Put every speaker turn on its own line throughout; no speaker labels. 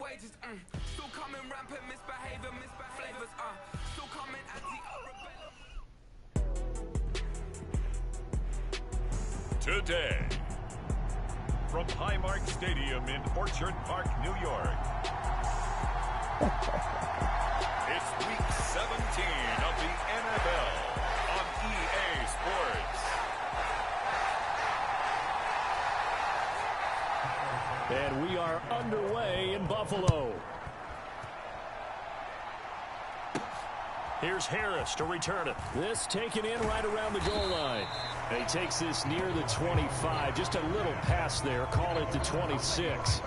wages. Still coming rampant, misbehavior, flavors. Still coming
Today, from Highmark Stadium in Orchard Park, New York, it's Week 17 of the NFL on EA Sports.
And we are underway in Buffalo. Here's Harris to return it. This taken in right around the goal line. And he takes this near the 25. Just a little pass there. Call it the 26.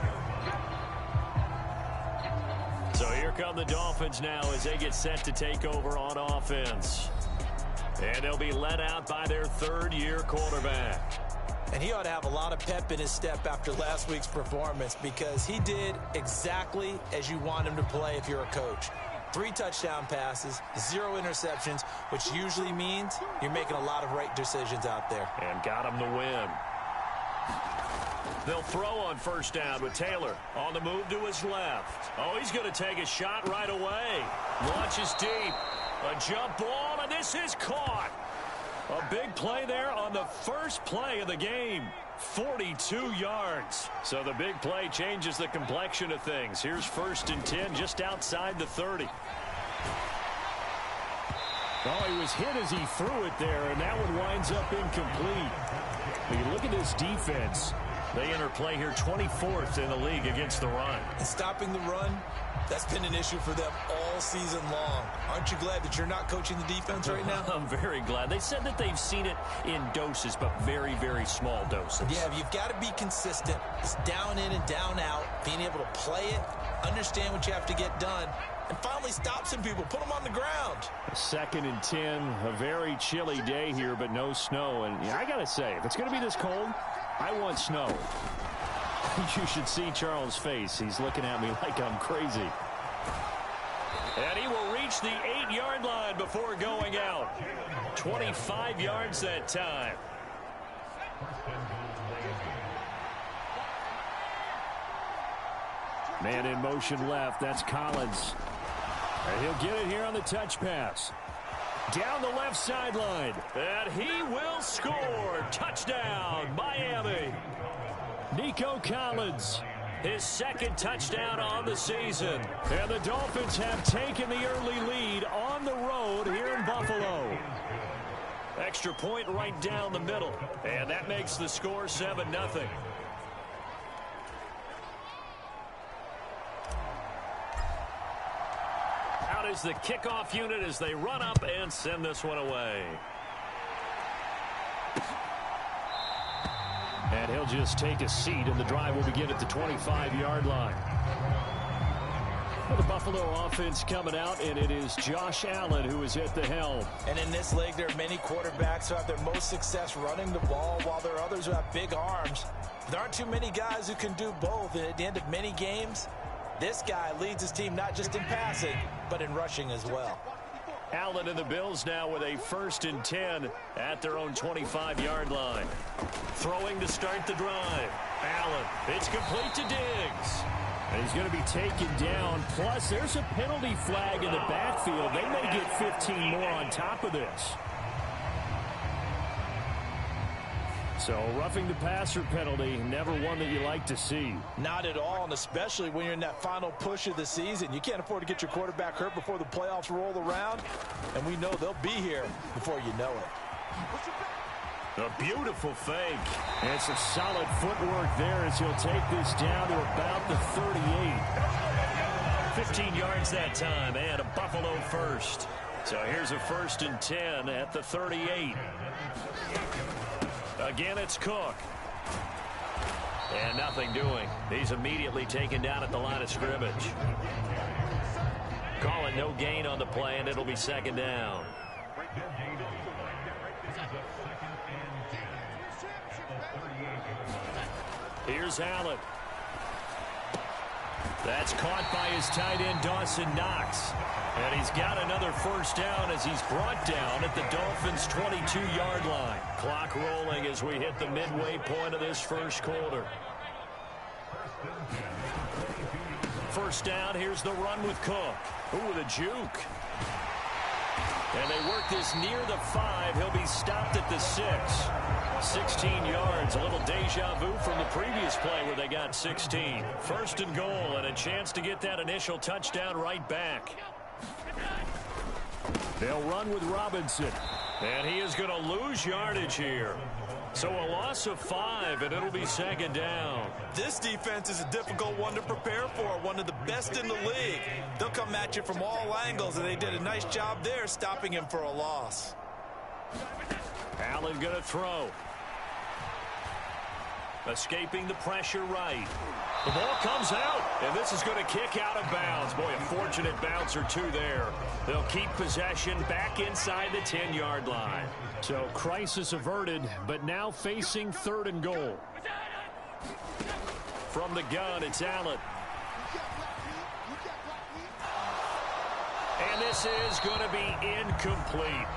So here come the Dolphins now as they get set to take over on offense. And they'll be led out by their third-year quarterback.
And he ought to have a lot of pep in his step after last week's performance because he did exactly as you want him to play if you're a coach. 3 touchdown passes, 0 interceptions, which usually means you're making a lot of right decisions out there.
And got him the win. They'll throw on first down with Taylor on the move to his left. Oh, he's going to take a shot right away. Launches deep. A jump ball, and this is caught. A big play there on the first play of the game. 42 yards. So the big play changes the complexion of things. Here's 1st and 10 just outside the 30. Oh, he was hit as he threw it there, and that one winds up incomplete. But you look at this defense. They interplay here 24th in the league against the run.
And stopping the run, that's been an issue for them all season long. Aren't you glad that you're not coaching the defense right now?
I'm very glad. They said that they've seen it in doses, but very, very small doses.
Yeah, you've got to be consistent. It's down in and down out, being able to play it, understand what you have to get done, and finally stop some people, put them on the ground.
2nd and 10, a very chilly day here, but no snow. And yeah, I got to say, if it's going to be this cold, I want snow. You should see Charles' face. He's looking at me like I'm crazy. And he will reach the 8-yard line before going out. 25 yards that time. Man in motion left. That's Collins. And he'll get it here on the touch pass. Down the left sideline. And he will score. Touchdown, Miami. Nico Collins, his 2nd touchdown on the season. And the Dolphins have taken the early lead on the road here in Buffalo. Extra point right down the middle. And that makes the score 7-0. Out is the kickoff unit as they run up and send this one away. And he'll just take a seat, and the drive will begin at the 25-yard line. Well, the Buffalo offense coming out, and it is Josh Allen who is at the helm.
And in this league, there are many quarterbacks who have their most success running the ball, while there are others who have big arms. There aren't too many guys who can do both, and at the end of many games, this guy leads his team not just in passing, but in rushing as well.
Allen and the Bills now with a 1st and 10 at their own 25-yard line. Throwing to start the drive. Allen, it's complete to Diggs. And he's going to be taken down. Plus, there's a penalty flag in the backfield. They may get 15 more on top of this. So, roughing the passer penalty, never one that you like to see.
Not at all, and especially when you're in that final push of the season. You can't afford to get your quarterback hurt before the playoffs roll around, and we know they'll be here before you know it.
A beautiful fake. And it's a solid footwork there as he'll take this down to about the 38. 15 yards that time, and a Buffalo first. So here's a 1st and 10 at the 38. Again, it's Cook. And nothing doing. He's immediately taken down at the line of scrimmage. Call it no gain on the play, and it'll be 2nd down. Here's Allen. That's caught by his tight end, Dawson Knox. And he's got another 1st down as he's brought down at the Dolphins' 22-yard line. Clock rolling as we hit the midway point of this 1st quarter. first down. Here's the run with Cook. Ooh, with a juke. And they work this near the 5. He'll be stopped at the 6. 16 yards. A little deja vu from the previous play where they got 16. First and goal, and a chance to get that initial touchdown right back. They'll run with Robinson. And he is going to lose yardage here. So a loss of 5, and it'll be second down.
This defense is a difficult one to prepare for, one of the best in the league. They'll come at you from all angles, and they did a nice job there stopping him for a loss.
Allen going to throw. Escaping the pressure right. The ball comes out, and this is going to kick out of bounds. Boy, a fortunate bounce or two there. They'll keep possession back inside the 10-yard line. So crisis averted, but now facing third and goal. From the gun, it's Allen. And this is going to be incomplete.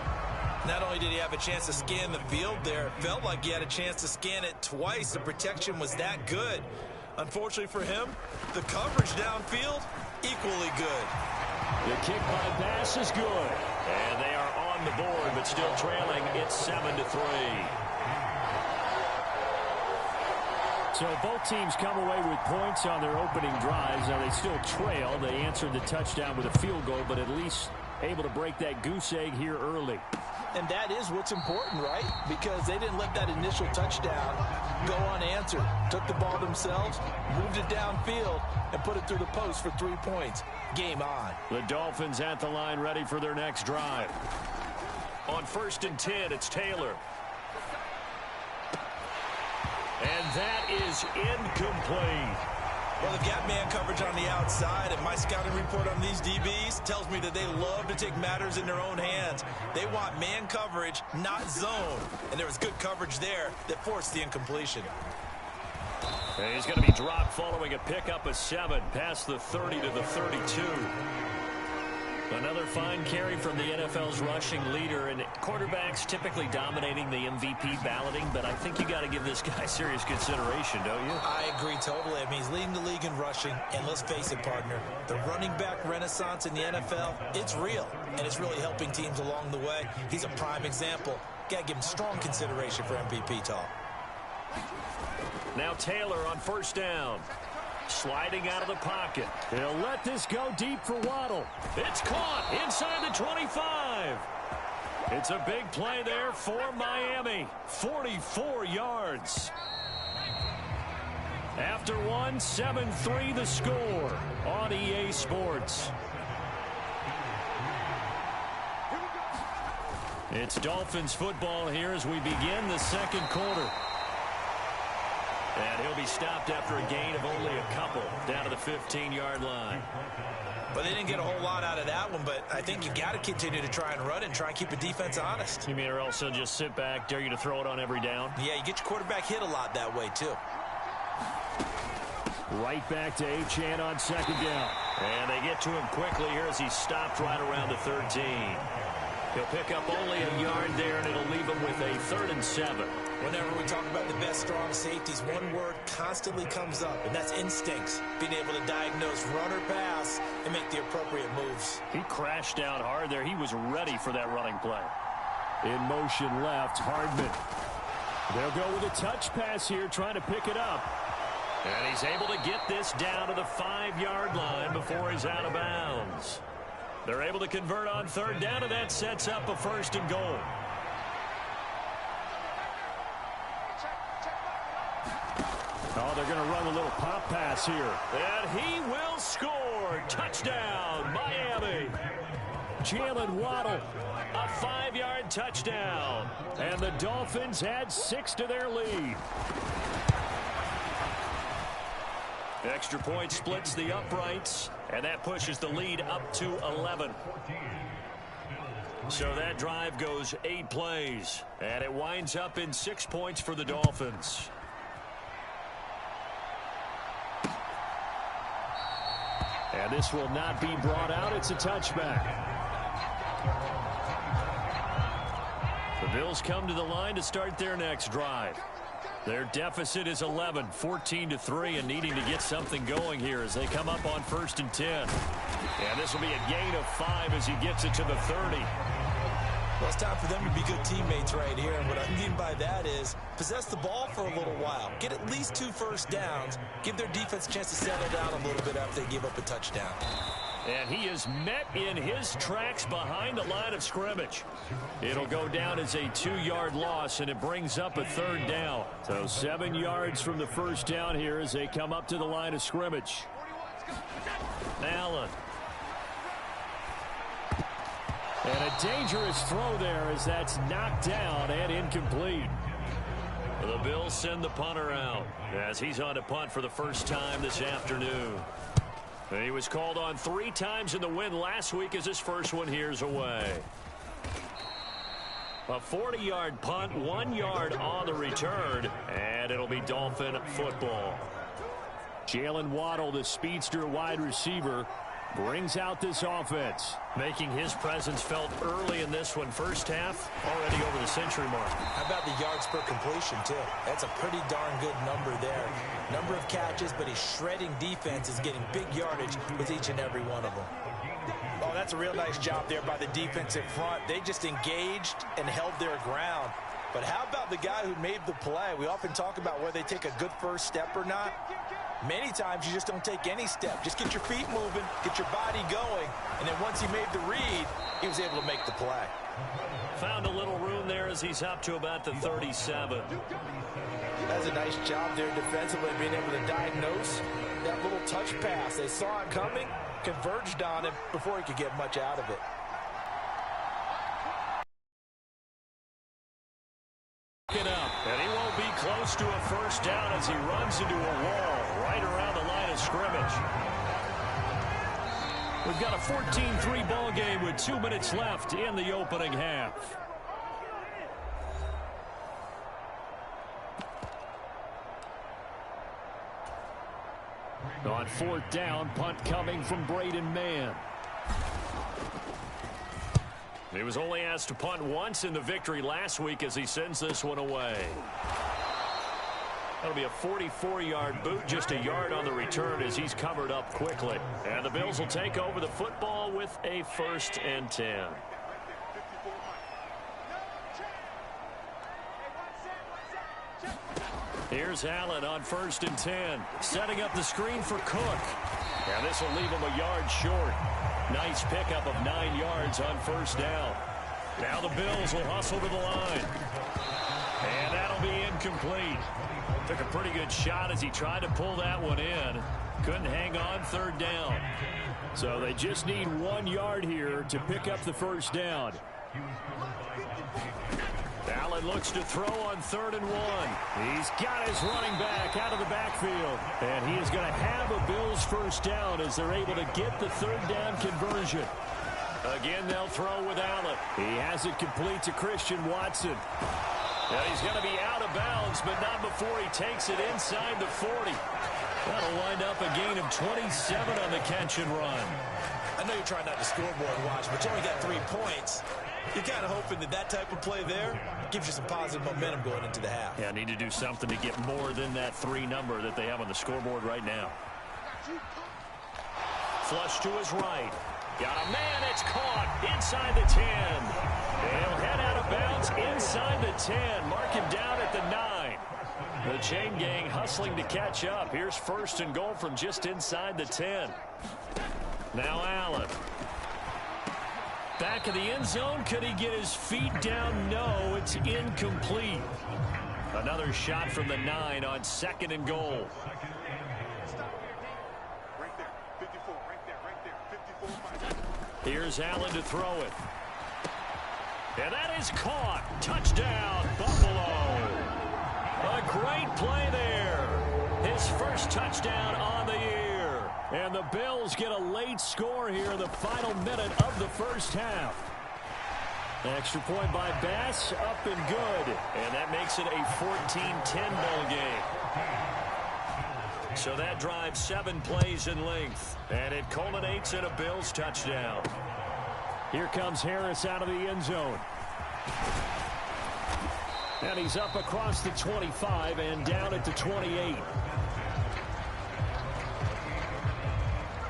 Not only did he have a chance to scan the field there, it felt like he had a chance to scan it twice. The protection was that good. Unfortunately for him, the coverage downfield, equally good.
The kick by pass is good. And they are on the board, but still trailing. It's 7-3. So both teams come away with points on their opening drives. Now they still trail. They answered the touchdown with a field goal, but at least able to break that goose egg here early.
And that is what's important, right? Because they didn't let that initial touchdown go unanswered. Took the ball themselves, moved it downfield, and put it through the post for 3 points. Game on.
The Dolphins at the line ready for their next drive. On 1st and 10, it's Taylor. And that is incomplete.
Well, they've got man coverage on the outside, and my scouting report on these DBs tells me that they love to take matters in their own hands. They want man coverage, not zone. And there was good coverage there that forced the incompletion.
And he's going to be dropped following a pickup of 7 past the 30 to the 32. Another fine carry from the NFL's rushing leader, and quarterbacks typically dominating the MVP balloting, but I think you got to give this guy serious consideration, don't you?
I agree totally. I mean, he's leading the league in rushing, and let's face it, partner, the running back renaissance in the NFL, it's real, and it's really helping teams along the way. He's a prime example. Got to give him strong consideration for MVP talk.
Now Taylor on 1st down. Sliding out of the pocket. He'll let this go deep for Waddle. It's caught inside the 25. It's a big play there for Miami. 44 yards. After one, 7-3 the score on EA Sports. It's Dolphins football here as we begin the second quarter. And he'll be stopped after a gain of only a couple down to the 15-yard line.
But they didn't get a whole lot out of that one, but I think you got to continue to try and run and try and keep the defense honest.
You mean or else they'll just sit back, dare you to throw it on every down?
Yeah, you get your quarterback hit a lot that way, too.
Right back to Achane on 2nd down. And they get to him quickly here as he's stopped right around the 13. He'll pick up only a yard there, and it'll leave him with a 3rd and 7.
Whenever we talk about the best strong safeties, one word constantly comes up, and that's instincts. Being able to diagnose run or pass and make the appropriate moves.
He crashed down hard there. He was ready for that running play. In motion left, Hardman. They'll go with a touch pass here, trying to pick it up. And he's able to get this down to the 5-yard line before he's out of bounds. They're able to convert on 3rd down, and that sets up a 1st and goal. Oh, they're going to run a little pop pass here. And he will score. Touchdown, Miami. Jalen Waddle, a 5-yard touchdown. And the Dolphins add 6 to their lead. Extra point splits the uprights, and that pushes the lead up to 11. So that drive goes 8 plays, and it winds up in 6 points for the Dolphins. And this will not be brought out. It's a touchback. The Bills come to the line to start their next drive. Their deficit is 11, 14-3, and needing to get something going here as they come up on 1st and 10. And this will be a gain of 5 as he gets it to the 30.
Well, it's time for them to be good teammates right here. And what I mean by that is possess the ball for a little while. Get at least 2 first downs. Give their defense a chance to settle down a little bit after they give up a touchdown.
And he is met in his tracks behind the line of scrimmage. It'll go down as a 2-yard loss, and it brings up a 3rd down. So 7 yards from the first down here as they come up to the line of scrimmage. Allen. And a dangerous throw there as that's knocked down and incomplete. The Bills send the punter out as he's on to punt for the first time this afternoon. And he was called on 3 times in the win last week as his first one here's away. A 40-yard punt, 1 yard on the return, and it'll be Dolphin football. Jalen Waddle, the speedster wide receiver, brings out this offense, making his presence felt early in this one. First half, already over the century mark.
How about the yards per completion, too? That's a pretty darn good number there. Number of catches, but he's shredding defenses, getting big yardage with each and every one of them. Oh, that's a real nice job there by the defensive front. They just engaged and held their ground. But how about the guy who made the play? We often talk about whether they take a good first step or not. Many times you just don't take any step. Just get your feet moving, get your body going, and then once he made the read, he was able to make the play.
Found a little room there as he's up to about the 37.
That's a nice job there defensively, being able to diagnose that little touch pass. They saw it coming, converged on him before he could get much out of it.
And he won't be close to a first down as he runs into a wall right around the line of scrimmage. We've got a 14-3 ball game with 2 minutes left in the opening half. On 4th down, punt coming from Braden Mann. He was only asked to punt once in the victory last week as he sends this one away. That'll be a 44-yard boot, just a yard on the return as he's covered up quickly. And the Bills will take over the football with a 1st and 10. Here's Allen on 1st and 10, setting up the screen for Cook. And this will leave him a yard short. Nice pickup of 9 yards on 1st down. Now the Bills will hustle to the line. And that'll be incomplete. Took a pretty good shot as he tried to pull that one in. Couldn't hang on 3rd down. So they just need 1 yard here to pick up the 1st down. Allen looks to throw on 3rd and 1. He's got his running back out of the backfield. And he is going to have a Bills 1st down as they're able to get the 3rd down conversion. Again, they'll throw with Allen. He has it complete to Christian Watson. And he's going to be out of bounds, but not before he takes it inside the 40. That'll wind up a gain of 27 on the catch and run.
I know you're trying not to scoreboard watch, but you only got 3 points. You're kind of hoping that that type of play there gives you some positive momentum going into the half.
Yeah, need to do something to get more than that 3 number that they have on the scoreboard right now. Flush to his right. Got a man, it's caught inside the 10. He'll head out of bounds inside the 10. Mark him down at the 9. The chain gang hustling to catch up. Here's 1st and goal from just inside the 10. Now Allen. Back of the end zone. Could he get his feet down? No, it's incomplete. Another shot from the 9 on 2nd and goal. Here's Allen to throw it. And that is caught. Touchdown, Buffalo. A great play there. His first touchdown on the year. And the Bills get a late score here in the final minute of the first half. Extra point by Bass, up and good. And that makes it a 14-10 ball game. So that drives 7 plays in length. And it culminates in a Bills touchdown. Here comes Harris out of the end zone. And he's up across the 25 and down at the 28.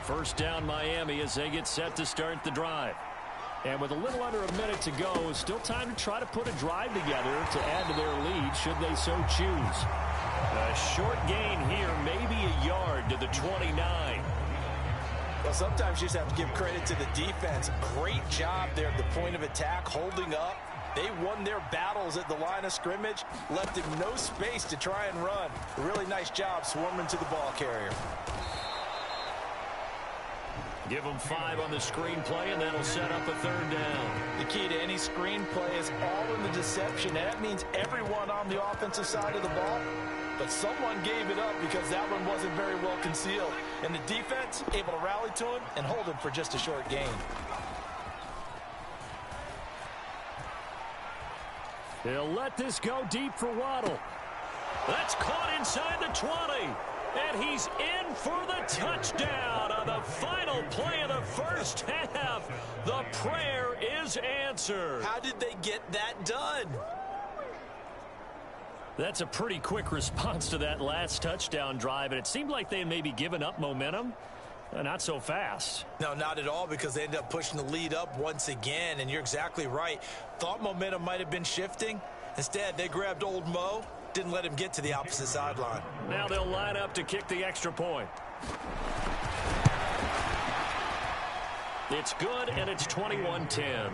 First down Miami as they get set to start the drive. And with a little under a minute to go, still time to try to put a drive together to add to their lead should they so choose. A short gain here, maybe a yard to the 29.
Well, sometimes you just have to give credit to the defense. Great job there at the point of attack, holding up. They won their battles at the line of scrimmage, left him no space to try and run. A really nice job swarming to the ball carrier.
Give them 5 on the screenplay, and that'll set up a third down.
The key to any screenplay is all in the deception. That means everyone on the offensive side of the ball. But someone gave it up because that one wasn't very well concealed. And the defense able to rally to him and hold him for just a short gain.
They'll let this go deep for Waddle. That's caught inside the 20. And he's in for the touchdown on the final play of the first half. The prayer is answered.
How did they get that done?
That's a pretty quick response to that last touchdown drive, and it seemed like they had maybe given up momentum. Not so fast.
No, not at all, because they ended up pushing the lead up once again, and you're exactly right. Thought momentum might have been shifting. Instead, they grabbed old Mo, didn't let him get to the opposite sideline.
Now they'll line up to kick the extra point. It's good, and it's 21-10.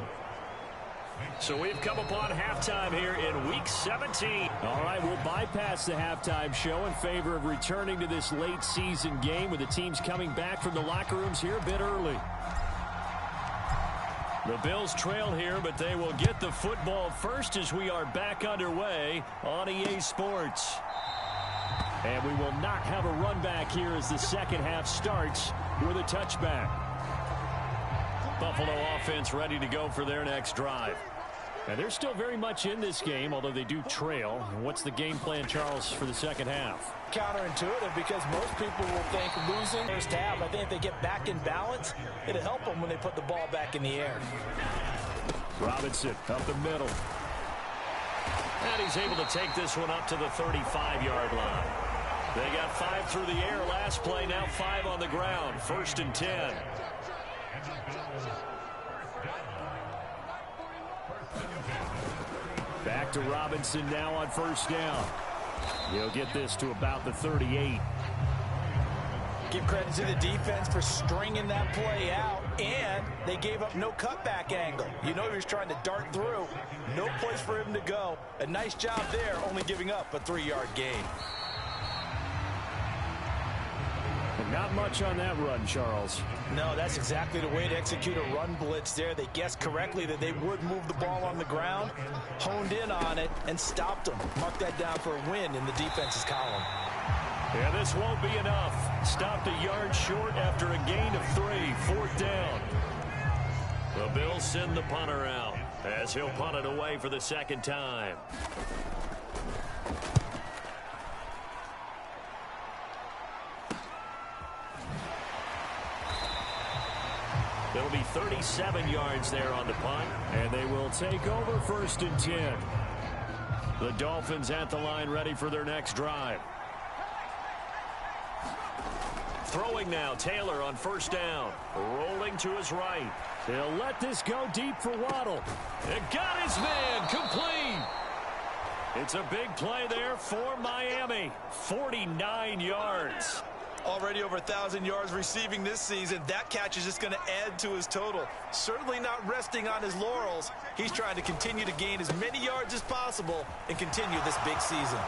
So we've come upon halftime here in Week 17. All right, we'll bypass the halftime show in favor of returning to this late season game with the teams coming back from the locker rooms here a bit early. The Bills trail here, but they will get the football first as we are back underway on EA Sports. And we will not have a run back here as the second half starts with a touchback. Buffalo offense ready to go for their next drive. And they're still very much in this game, although they do trail. What's the game plan, Charles, for the second half?
Counterintuitive, because most people will think losing first half. I think if they get back in balance, it'll help them when they put the ball back in the air.
Robinson up the middle. And he's able to take this one up to the 35-yard line. They got 5 through the air last play, now 5 on the ground. 1st and 10. Back to Robinson now on first down. He'll get this to about the 38.
Give credit to the defense for stringing that play out, and they gave up no cutback angle. You know he was trying to dart through. No place for him to go. A nice job there, only giving up a 3-yard gain.
Not much on that run, Charles.
No, that's exactly the way to execute a run blitz there. They guessed correctly that they would move the ball on the ground, honed in on it, and stopped them. Mark that down for a win in the defense's column.
Yeah, this won't be enough. Stopped a yard short after a gain of 3. 4th down. The Bills send the punter out as he'll punt it away for the second time. It'll be 37 yards there on the punt, and they will take over 1st and 10. The Dolphins at the line ready for their next drive. Throwing now, Taylor on first down. Rolling to his right. They'll let this go deep for Waddle. It got his man complete. It's a big play there for Miami. 49 yards.
Already over 1,000 yards receiving this season. That catch is just going to add to his total. Certainly not resting on his laurels. He's trying to continue to gain as many yards as possible and continue this big season.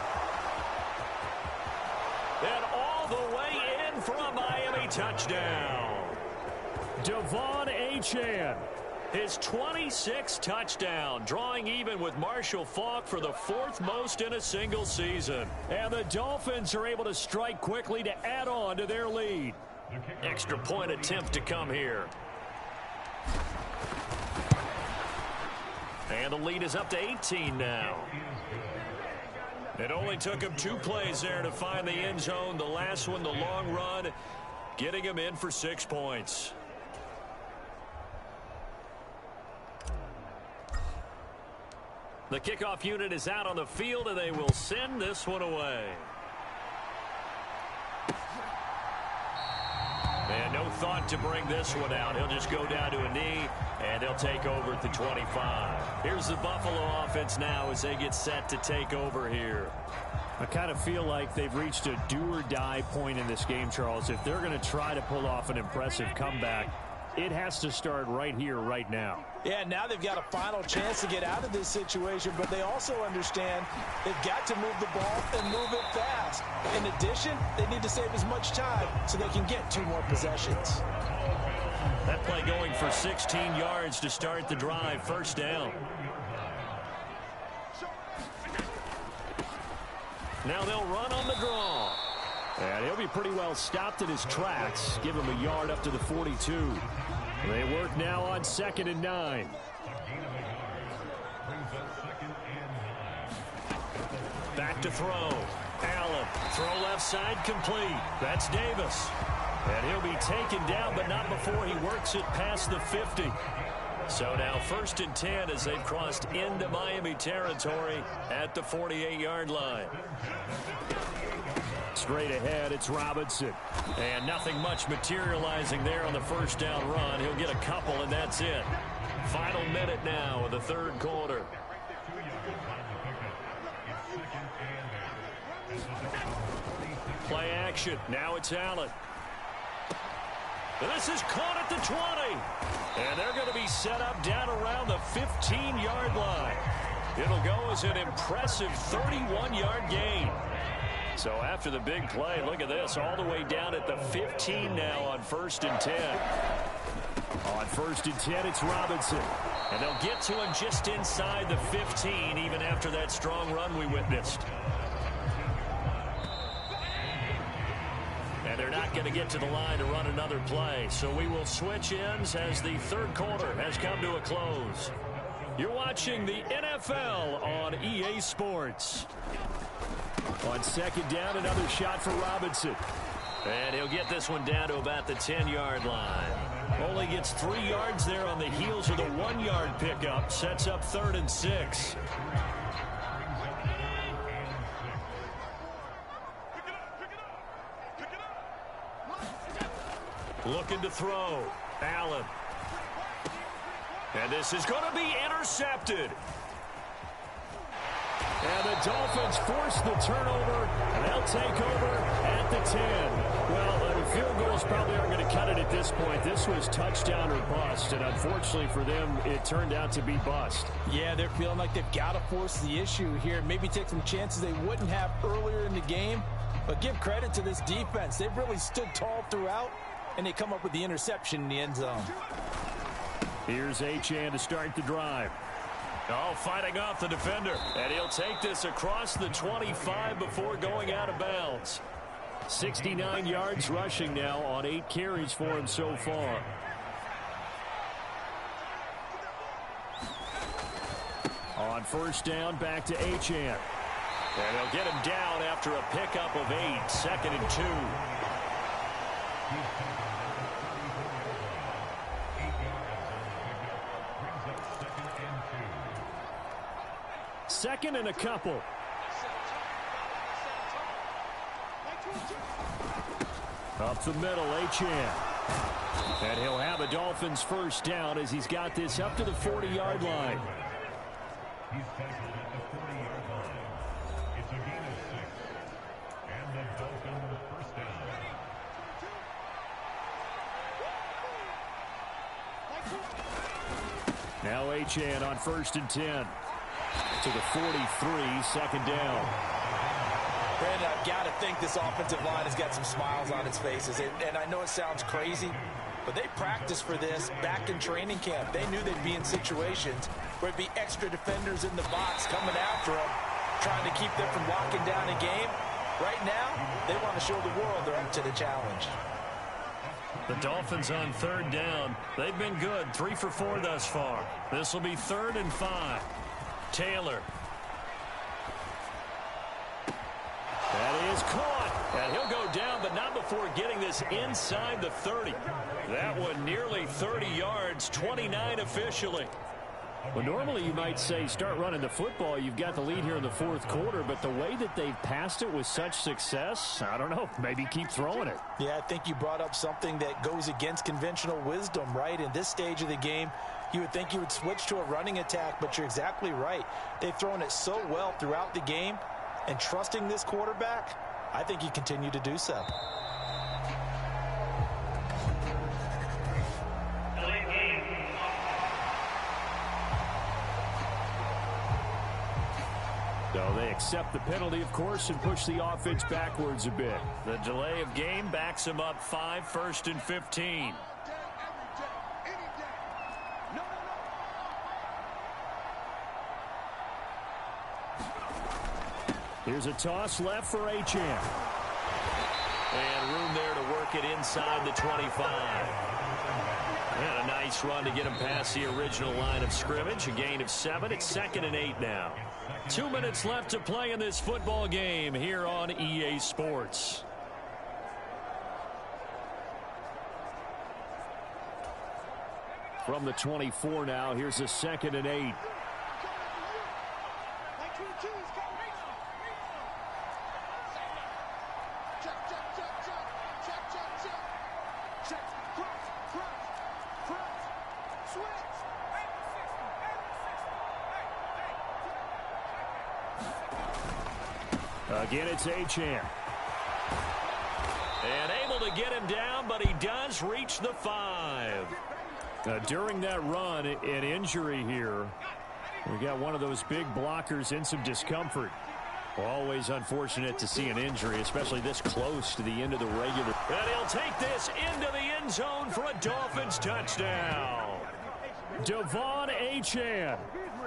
And all the way in for a Miami touchdown. Devon Achane. His 26th touchdown, drawing even with Marshall Faulk for the 4th most in a single season. And the Dolphins are able to strike quickly to add on to their lead. Extra point attempt to come here. And the lead is up to 18 now. It only took him 2 plays there to find the end zone. The last one, the long run, getting him in for 6 points. The kickoff unit is out on the field, and they will send this one away. And no thought to bring this one out. He'll just go down to a knee, and they'll take over at the 25. Here's the Buffalo offense now as they get set to take over here.
I kind of feel like they've reached a do-or-die point in this game, Charles. If they're going to try to pull off an impressive comeback, it has to start right here, right now.
Yeah, now they've got a final chance to get out of this situation, but they also understand they've got to move the ball and move it fast. In addition, they need to save as much time so they can get 2 more possessions.
That play going for 16 yards to start the drive. First down. Now they'll run on the draw. And he'll be pretty well stopped in his tracks. Give him a yard up to the 42. They work now on 2nd and 9. Back to throw. Allen. Throw left side complete. That's Davis. And he'll be taken down, but not before he works it past the 50. So now 1st and 10 as they've crossed into Miami territory at the 48-yard line. Straight ahead, it's Robinson. And nothing much materializing there on the first down run. He'll get a couple, and that's it. Final minute now of the 3rd quarter. Play action. Now it's Allen. This is caught at the 20. And they're going to be set up down around the 15-yard line. It'll go as an impressive 31-yard gain. So after the big play, look at this, all the way down at the 15 now on 1st and 10. On 1st and 10, it's Robinson. And they'll get to him just inside the 15, even after that strong run we witnessed. And they're not going to get to the line to run another play. So we will switch ends as the 3rd quarter has come to a close. You're watching the NFL on EA Sports. On 2nd down, another shot for Robinson. And he'll get this one down to about the 10-yard line. Only gets 3 yards there on the heels of the 1-yard pickup. Sets up 3rd and 6. Looking to throw. Allen. And this is going to be intercepted. And the Dolphins force the turnover, and they'll take over at the 10. Well, the field goals probably aren't going to cut it at this point. This was touchdown or bust, and unfortunately for them, it turned out to be bust.
Yeah, they're feeling like they've got to force the issue here. Maybe take some chances they wouldn't have earlier in the game. But give credit to this defense. They've really stood tall throughout, and they come up with the interception in the end zone.
Here's Achane to start the drive.
Oh, fighting off the defender. And he'll take this across the 25 before going out of bounds.
69 yards rushing now on 8 carries for him so far. On 1st down, back to Achane.
And they'll get him down after a pickup of 8. 2nd and 2.
2nd and a couple. Up the middle, Achane. And he'll have a Dolphins 1st down as he's got this up to the 40-yard line.
He's tackled at the 40-yard line. It's a gain of 6. And the Dolphins 1st down.
Now Achane on 1st and 10. To the 43, 2nd down.
Brandon, I've got to think this offensive line has got some smiles on its faces. And I know it sounds crazy, but they practiced for this back in training camp. They knew they'd be in situations where it'd be extra defenders in the box coming after them, trying to keep them from locking down a game. Right now, they want to show the world they're up to the challenge.
The Dolphins on 3rd down. They've been good, 3 for 4 thus far. This will be 3rd and 5. Taylor. That is caught. And he'll go down, but not before getting this inside the 30. That one nearly 30 yards, 29 officially.
Well, normally you might say start running the football. You've got the lead here in the fourth quarter, but the way that they've passed it with such success, I don't know, maybe keep throwing it.
Yeah, I think you brought up something that goes against conventional wisdom, right? In this stage of the game, you would think you would switch to a running attack, but you're exactly right. They've thrown it so well throughout the game, and trusting this quarterback, I think you continue to do so.
So they accept the penalty, of course, and push the offense backwards a bit.
The delay of game backs them up 5, 1st and 15.
Here's a toss left for Achane.
And room there to work it inside the 25. And a nice run to get him past the original line of scrimmage. A gain of 7. It's 2nd and 8 now. 2 minutes left to play in this football game here on EA Sports.
From the 24 now, here's a 2nd and 8. Again, it's Achane.
And able to get him down, but he does reach the 5.
During that run, an injury here. We got one of those big blockers in some discomfort. Always unfortunate to see an injury, especially this close to the end of the regular.
And he'll take this into the end zone for a Dolphins touchdown.
Devon Achane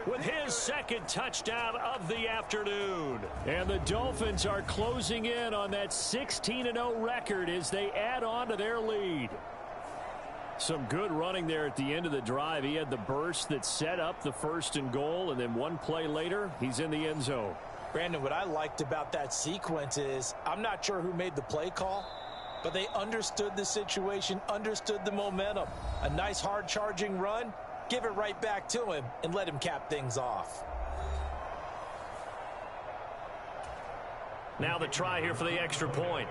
with his 2nd touchdown of the afternoon.
And the Dolphins are closing in on that 16-0 record as they add on to their lead. Some good running there at the end of the drive. He had the burst that set up the 1st and goal, and then one play later, he's in the end zone.
Brandon, what I liked about that sequence is I'm not sure who made the play call, but they understood the situation, understood the momentum. A nice hard-charging run. Give it right back to him and let him cap things off.
Now the try here for the extra point.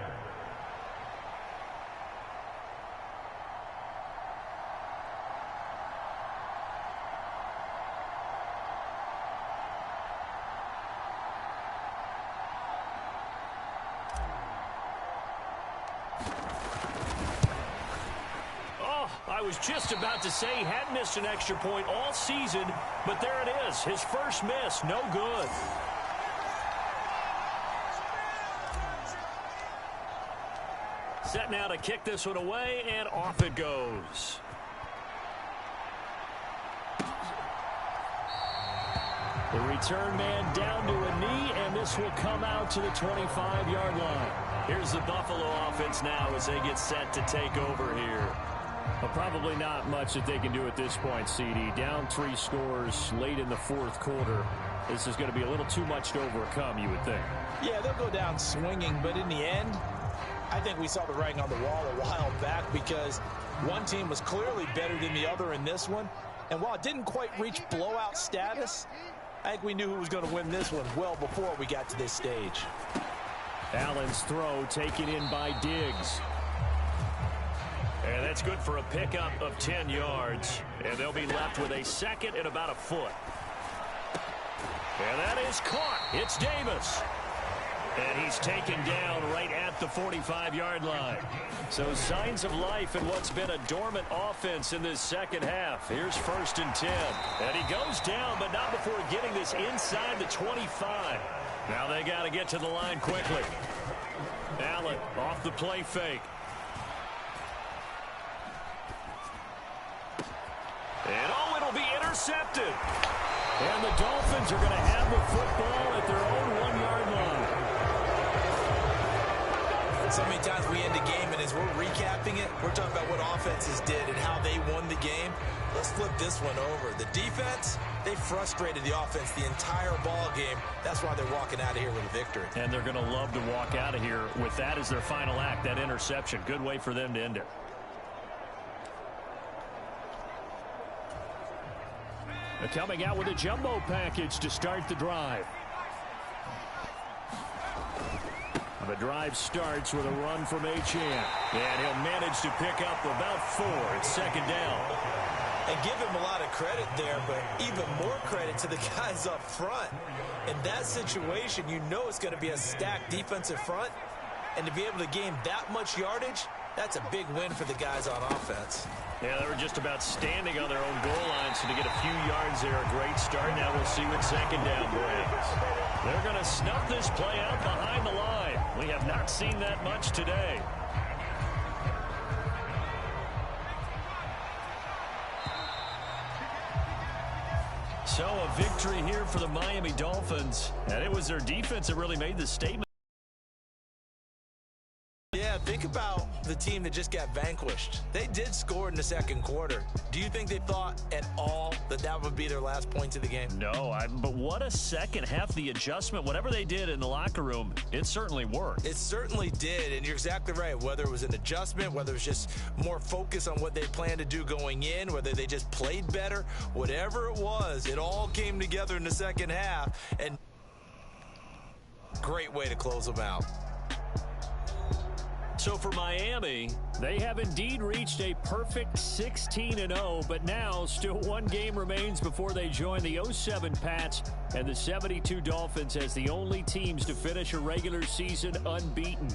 I was just about to say he hadn't missed an extra point all season, but there it is. His first miss, no good. Set now to kick this one away, and off it goes.
The return man down to a knee, and this will come out to the 25-yard line.
Here's the Buffalo offense now as they get set to take over here.
Well, probably not much that they can do at this point, CD. Down 3 scores late in the fourth quarter. This is going to be a little too much to overcome, you would think.
Yeah, they'll go down swinging, but in the end, I think we saw the writing on the wall a while back because one team was clearly better than the other in this one. And while it didn't quite reach blowout status, I think we knew who was going to win this one well before we got to this stage.
Allen's throw taken in by Diggs.
And that's good for a pickup of 10 yards. And they'll be left with a 2nd and about a foot. And that is caught. It's Davis. And he's taken down right at the 45-yard line. So signs of life in what's been a dormant offense in this second half. Here's 1st and 10. And he goes down, but not before getting this inside the 25. Now they got to get to the line quickly. Allen off the play fake. And oh, it'll be intercepted.
And the Dolphins are going to have the football at their own 1-yard line.
So many times we end a game, and as we're recapping it, we're talking about what offenses did and how they won the game. Let's flip this one over. The defense, they frustrated the offense the entire ball game. That's why they're walking out of here with a victory.
And they're going to love to walk out of here with that as their final act, that interception. Good way for them to end it. Coming out with a jumbo package to start the drive. The drive starts with a run from Achane. And he'll manage to pick up about 4. It's second down.
And give him a lot of credit there, but even more credit to the guys up front. In that situation, you know it's going to be a stacked defensive front. And to be able to gain that much yardage, that's a big win for the guys on offense.
Yeah, they were just about standing on their own goal line, so to get a few yards there, a great start. Now we'll see what second down brings. They're going to snuff this play out behind the line. We have not seen that much today. So a victory here for the Miami Dolphins, and it was their defense that really made the statement.
Yeah, think about the team that just got vanquished. They did score in the second quarter. Do you think they thought at all that that would be their last points of the game?
No, but what a second half, the adjustment, whatever they did in the locker room, it certainly worked.
It certainly did, and you're exactly right. Whether it was an adjustment, whether it was just more focus on what they planned to do going in, whether they just played better, whatever it was, it all came together in the second half, and great way to close them out.
So for Miami, they have indeed reached a perfect 16-0, but now still one game remains before they join the 07 Pats and the 72 Dolphins as the only teams to finish a regular season unbeaten.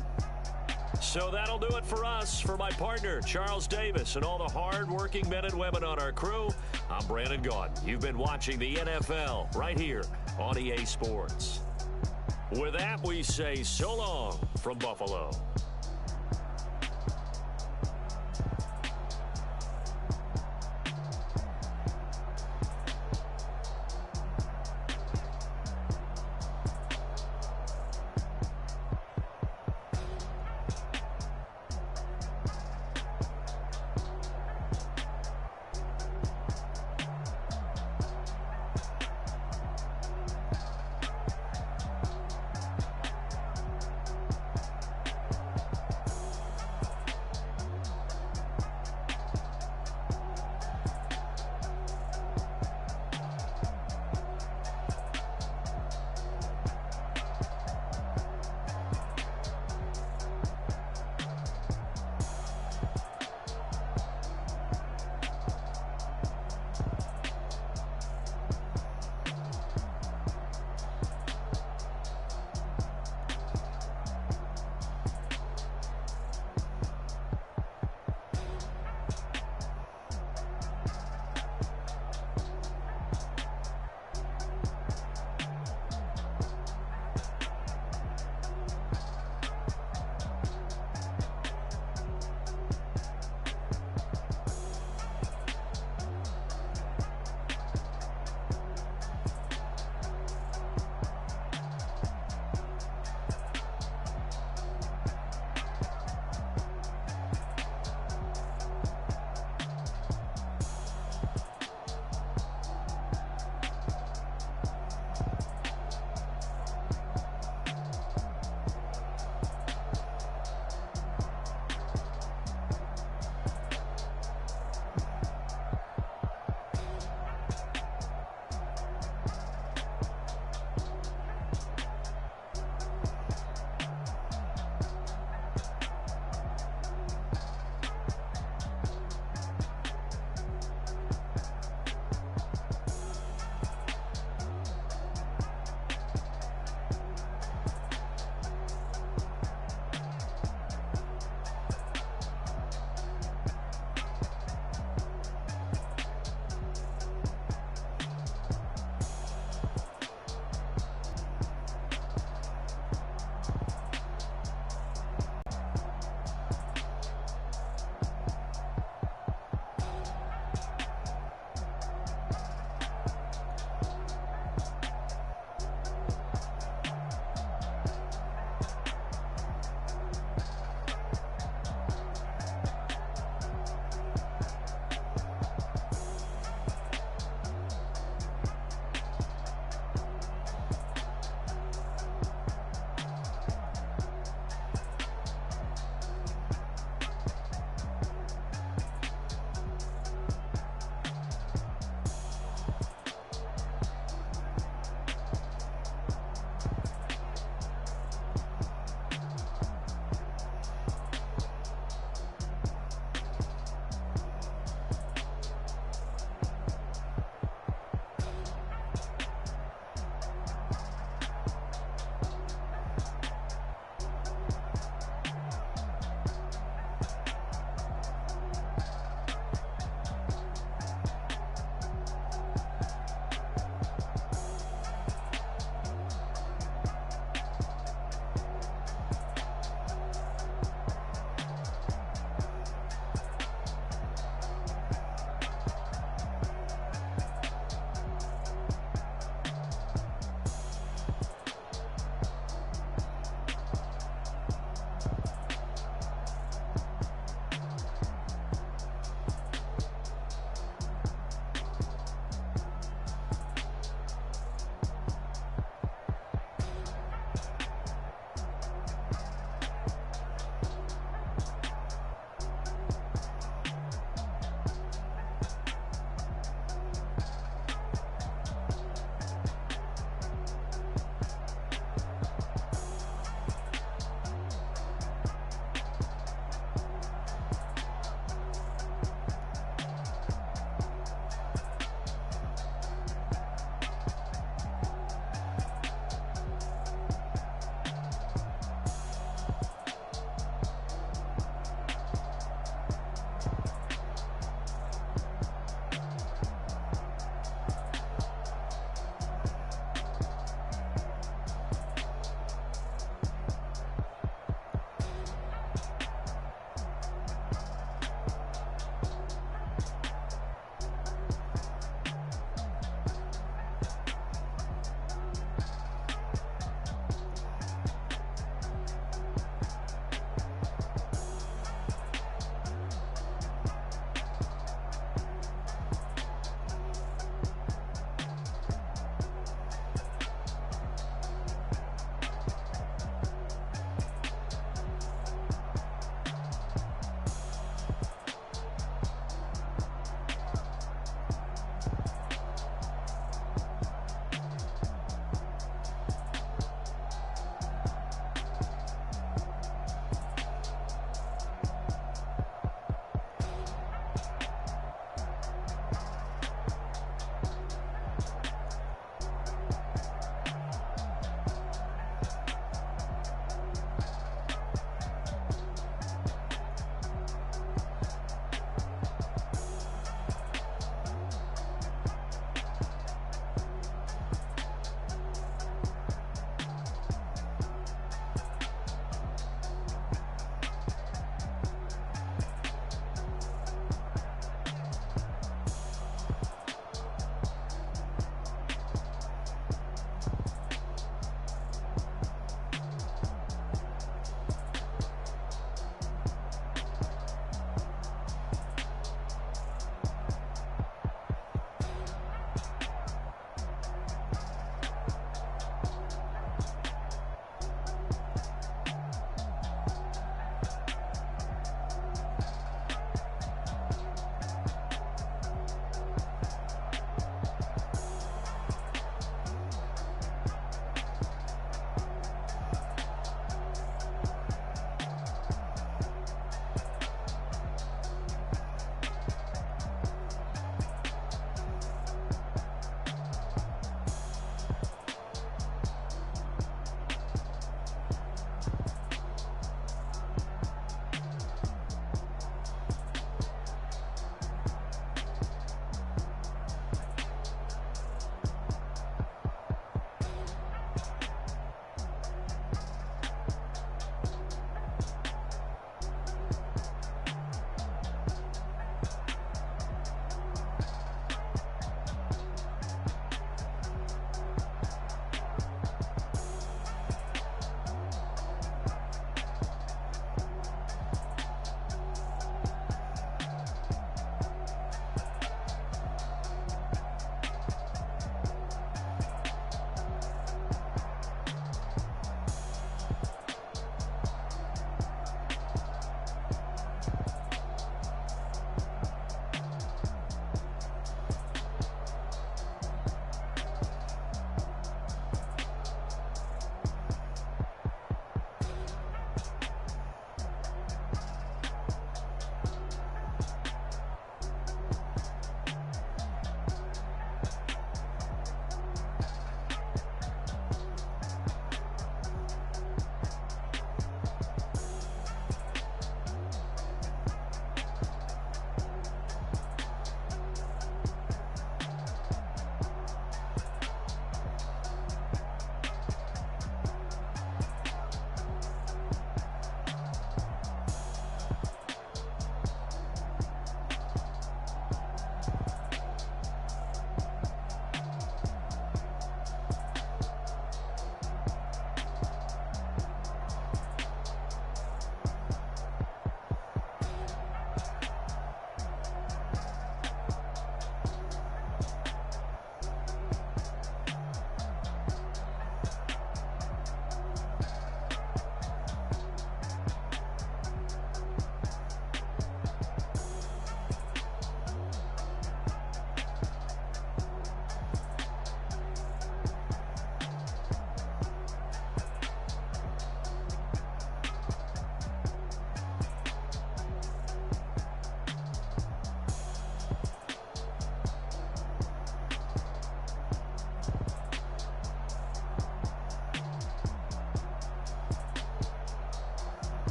So that'll do it for us. For my partner, Charles Davis, and all the hard-working men and women on our crew, I'm Brandon Gaudin. You've been watching the NFL right here on EA Sports. With that, we say so long from Buffalo.